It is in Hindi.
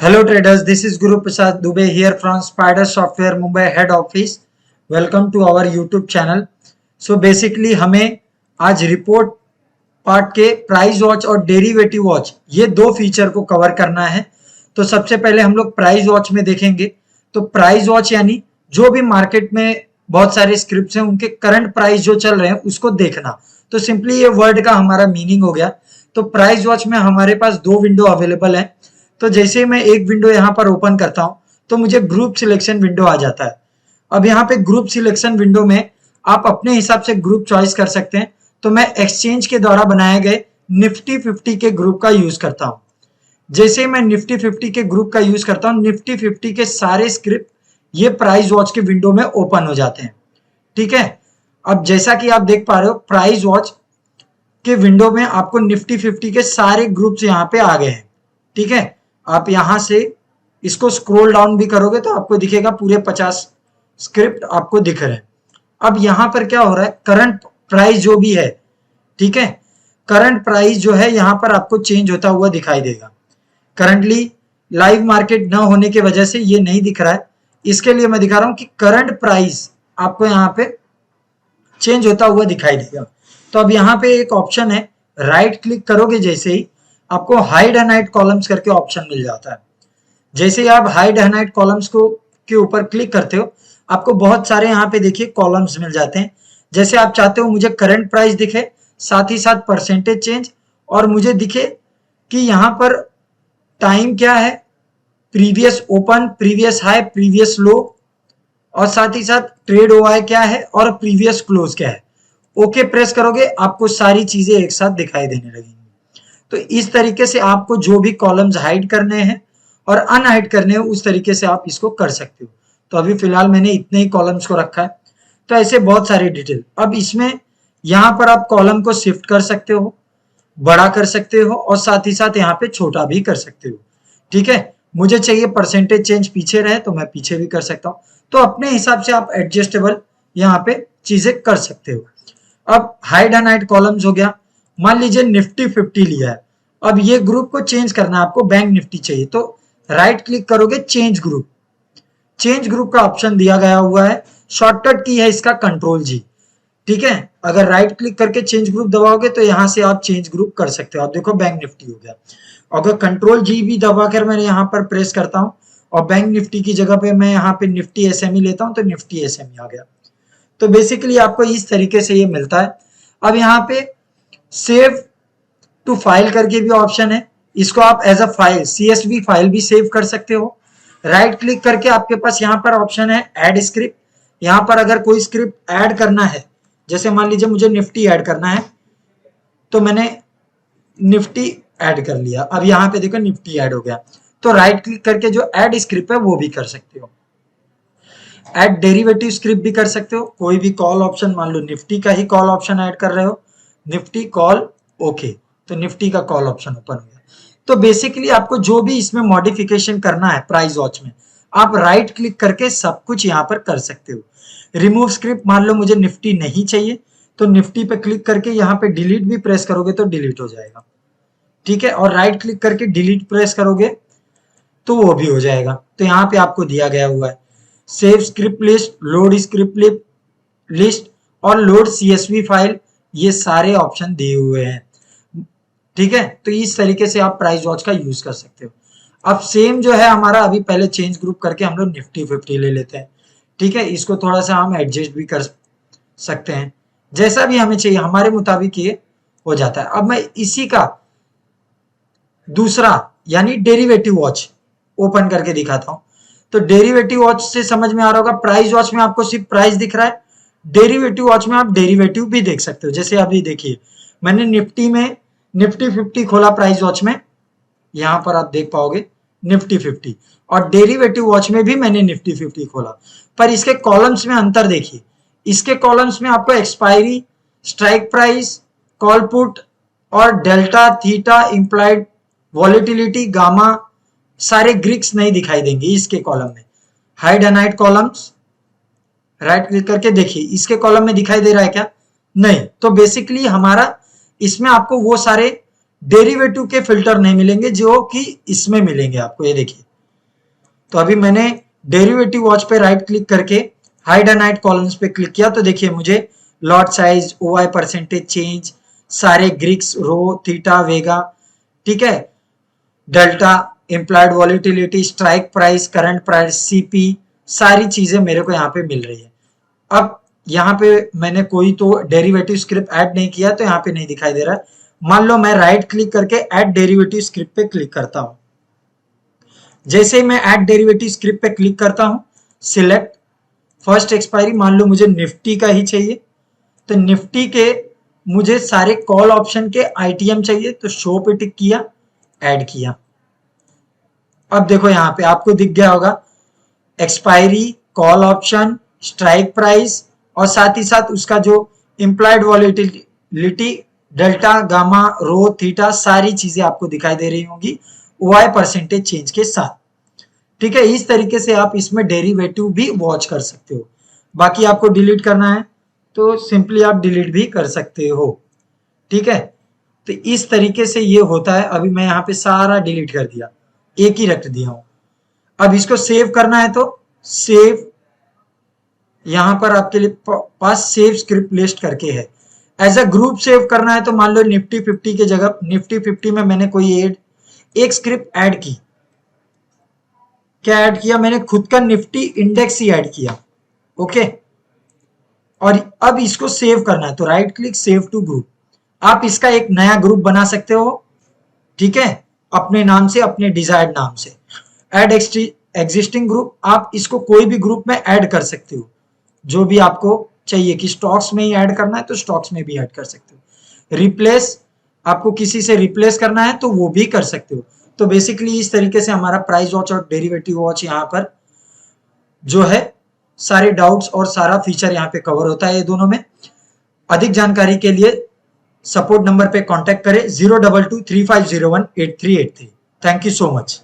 Hello traders, this is Guru Prasad Dubey here from Spider Software Mumbai head office. Welcome to our YouTube channel. So basically हमें आज रिपोर्ट पार्ट के प्राइस वॉच और डेरिवेटिव वॉच ये दो फीचर को कवर करना है। तो सबसे पहले हम लोग प्राइस वॉच में देखेंगे। तो प्राइस वॉच यानी जो भी मार्केट में बहुत सारे स्क्रिप्ट्स हैं उनके करंट प्राइस जो चल रहे हैं उसको देखना। तो सिंपली ये वर्ड का हमारा मीनिंग हो गया। तो प्राइस वॉच में हमारे पास दो विंडो अवेलेबल है। तो जैसे ही मैं एक विंडो यहाँ पर ओपन करता हूं तो मुझे ग्रुप सिलेक्शन विंडो आ जाता है। अब यहाँ पे ग्रुप सिलेक्शन विंडो में आप अपने हिसाब से ग्रुप चॉइस कर सकते हैं। तो मैं एक्सचेंज के द्वारा बनाए गए निफ्टी 50 के ग्रुप का यूज करता हूं। जैसे मैं निफ्टी 50 के ग्रुप का यूज करता हूं, निफ्टी 50 के सारे स्क्रिप्ट ये प्राइस वॉच के विंडो में ओपन हो जाते हैं। ठीक है, अब जैसा कि आप देख पा रहे हो प्राइस वॉच के विंडो में आपको निफ्टी 50 के सारे ग्रुप्स यहाँ पे आ गए हैं। ठीक है, आप यहां से इसको स्क्रॉल डाउन भी करोगे तो आपको दिखेगा पूरे 50 स्क्रिप्ट आपको दिख रहे हैं। अब यहां पर क्या हो रहा है, करंट प्राइस जो भी है, ठीक है, करंट प्राइस जो है यहां पर आपको चेंज होता हुआ दिखाई देगा। करंटली लाइव मार्केट न होने की वजह से ये नहीं दिख रहा है, इसके लिए मैं दिखा रहा हूं कि करंट प्राइस आपको यहां पे चेंज होता हुआ दिखाई देगा। तो अब यहां पे एक ऑप्शन है, राइट क्लिक करोगे जैसे ही आपको हाइड एंड हाइड कॉलम्स करके ऑप्शन मिल जाता है। जैसे ही आप हाइड एंड हाइड कॉलम्स को के ऊपर क्लिक करते हो आपको बहुत सारे यहाँ पे देखिए कॉलम्स मिल जाते हैं। जैसे आप चाहते हो मुझे करंट प्राइस दिखे, साथ ही साथ परसेंटेज चेंज, और मुझे दिखे कि यहाँ पर टाइम क्या है, previous open, previous high, previous लो, और साथ ही साथ ट्रेड ओआई क्या है और प्रीवियस क्लोज क्या है। ओके प्रेस करोगे आपको सारी चीजें एक साथ दिखाई देने लगेंगी। तो इस तरीके से आपको जो भी कॉलम्स हाइड करने हैं और अनहाइड करने हैं उस तरीके से आप इसको कर सकते हो। तो अभी फिलहाल मैंने इतने ही कॉलम्स को रखा है। तो ऐसे बहुत सारे डिटेल। अब इसमें यहां पर आप कॉलम को शिफ्ट कर सकते हो, बड़ा कर सकते हो, और साथ ही साथ यहाँ पे छोटा भी कर सकते हो। ठीक है, मुझे चाहिए परसेंटेज चेंज पीछे रहे तो मैं पीछे भी कर सकता हूँ। तो अपने हिसाब से आप एडजस्टेबल यहाँ पे चीजें कर सकते हो। अब हाइड एंड हाइड कॉलम्स हो गया। मान लीजिए निफ्टी 50 लिया है, अब ये ग्रुप को चेंज करना है, आपको बैंक निफ्टी चाहिए तो राइट क्लिक करोगे, चेंज ग्रुप, चेंज ग्रुप का ऑप्शन दिया गया हुआ है। शॉर्टकट की है इसका कंट्रोल जी। ठीक है, अगर राइट क्लिक करके चेंज ग्रुप दबाओगे तो यहां से आप चेंज ग्रुप कर सकते हो। आप देखो बैंक निफ्टी हो गया। अगर कंट्रोल जी भी दबाकर मैं यहाँ पर प्रेस करता हूँ और बैंक निफ्टी की जगह पे मैं यहाँ पे निफ्टी एसएमई लेता हूँ तो निफ्टी एसएमई आ गया। तो बेसिकली आपको इस तरीके से ये मिलता है। अब यहाँ पे सेव टू फाइल करके भी ऑप्शन है, इसको आप as a file CSV file भी सेव कर सकते हो। राइट क्लिक करके आपके पास यहाँ पर ऑप्शन है ऐड स्क्रिप्ट। यहाँ पर अगर कोई स्क्रिप्ट ऐड करना है, जैसे मान लीजिए मुझे निफ्टी ऐड करना है तो मैंने निफ्टी ऐड कर लिया। अब यहाँ पे देखो निफ्टी ऐड हो गया। तो राइट क्लिक करके जो ऐड स्क्रिप्ट है वो भी कर सकते हो। ऐड डेरिवेटिव स्क्रिप्ट भी कर सकते हो। कोई भी कॉल ऑप्शन, मान लो निफ्टी का ही कॉल ऑप्शन ऐड कर रहे हो, निफ्टी कॉल ओके, तो निफ्टी का कॉल ऑप्शन ओपन हो गया। तो बेसिकली आपको जो भी इसमें मॉडिफिकेशन करना है प्राइस वॉच में, आप राइट क्लिक करके सब कुछ यहाँ पर कर सकते हो। रिमूव स्क्रिप्ट, मान लो मुझे निफ्टी नहीं चाहिए तो निफ्टी पे क्लिक करके यहाँ पे डिलीट भी प्रेस करोगे तो डिलीट हो जाएगा। ठीक है, और राइट क्लिक करके डिलीट प्रेस करोगे तो वो भी हो जाएगा। तो यहाँ पे आपको दिया गया हुआ है save script list, load script list और लोड CSV फाइल, ये सारे ऑप्शन दिए हुए हैं। ठीक है, तो इस तरीके से आप प्राइस वॉच का यूज कर सकते हो। अब सेम जो है हमारा, अभी पहले चेंज ग्रुप करके हम लोग निफ्टी 50 ले लेते हैं। ठीक है, इसको थोड़ा सा हम एडजस्ट भी कर सकते हैं, जैसा भी हमें चाहिए हमारे मुताबिक ये हो जाता है। अब मैं इसी का दूसरा यानी डेरिवेटिव वॉच ओपन करके दिखाता हूं। तो डेरिवेटिव वॉच से समझ में आ रहा होगा, प्राइस वॉच में आपको सिर्फ प्राइस दिख रहा है, डेरिवेटिव वॉच में आप डेरिवेटिव भी देख सकते हो। जैसे अभी देखिए मैंने निफ्टी 50 खोला प्राइस वॉच में, यहां पर आप देख पाओगे निफ्टी 50, और डेरिवेटिव वॉच में भी मैंने निफ्टी 50 खोला, पर इसके कॉलम्स में अंतर देखिए। इसके कॉलम्स में आपको expiry, strike price, call put और delta, theta, implied volatility, gamma, सारे ग्रीक्स नहीं दिखाई देंगे इसके कॉलम में। Hide and hide columns, right click करके देखिए इसके कॉलम में दिखाई दे रहा है क्या? नहीं। तो बेसिकली हमारा इसमें आपको वो सारे डेरिवेटिव के फिल्टर नहीं मिलेंगे जो कि इसमें मिलेंगे आपको। ये देखिए तो अभी मैंने डेरिवेटिव वॉच पे राइट क्लिक करके हाइड एंड हाइड कॉलम्स पे क्लिक किया तो देखिए मुझे lot size, OI percentage change, सारे ग्रीक्स, रो, थीटा, वेगा, ठीक है, delta, implied volatility, strike price, current price, CP, सारी चीजें मेरे को यहाँ पे मिल रही है। अब यहाँ पे मैंने कोई तो डेरिवेटिव स्क्रिप्ट ऐड नहीं किया तो यहाँ पे नहीं दिखाई दे रहा है। मान लो मैं राइट क्लिक करके ऐड डेरिवेटिव स्क्रिप्ट पे क्लिक करता हूं। जैसे ही मैं ऐड डेरिवेटिव स्क्रिप्ट पे क्लिक करता हूं, सिलेक्ट फर्स्ट एक्सपायरी, मान लो मुझे निफ्टी का ही चाहिए तो निफ्टी के मुझे सारे कॉल ऑप्शन के आईटीएम चाहिए तो शो पे टिक किया, ऐड किया। अब देखो यहाँ पे आपको दिख गया होगा expiry, call option, strike price और साथ ही साथ उसका जो इम्प्लाइड वॉलिटिलिटी, डेल्टा, गामा, रो, थीटा, सारी चीजें आपको दिखाई दे रही होंगी ओआई परसेंटेज चेंज के साथ। ठीक है, इस तरीके से आप इसमें डेरिवेटिव भी वॉच कर सकते हो। बाकी आपको डिलीट करना है तो सिंपली आप डिलीट भी कर सकते हो। ठीक है, तो इस तरीके से ये होता है। अभी मैं यहाँ पे सारा डिलीट कर दिया, एक ही रख दिया हूं। अब इसको सेव करना है तो सेव, यहां पर आपके लिए पास सेव स्क्रिप्ट लिस्ट करके है। एज अ ग्रुप सेव करना है तो मान लो निफ्टी 50 की जगह निफ्टी 50 में मैंने कोई एक स्क्रिप्ट ऐड की। क्या ऐड किया मैंने? खुद का निफ्टी इंडेक्स ही ऐड किया। ओके, और अब इसको सेव करना है तो right click, save to group. आप इसका एक नया ग्रुप बना सकते हो, ठीक है, अपने नाम से, अपने डिजायर्ड नाम से। ऐड एग्जिस्टिंग ग्रुप, आप इसको कोई भी ग्रुप में ऐड कर सकते हो, जो भी आपको चाहिए कि स्टॉक्स में ही ऐड करना है तो स्टॉक्स में भी ऐड कर सकते हो। रिप्लेस, आपको किसी से रिप्लेस करना है तो वो भी कर सकते हो। तो बेसिकली इस तरीके से हमारा प्राइस वॉच और डेरिवेटिव वॉच यहाँ पर जो है सारे डाउट्स और सारा फीचर यहाँ पे कवर होता है ये दोनों में। अधिक जानकारी के लिए सपोर्ट नंबर पे कांटेक्ट करें 02235018383। Thank you so much.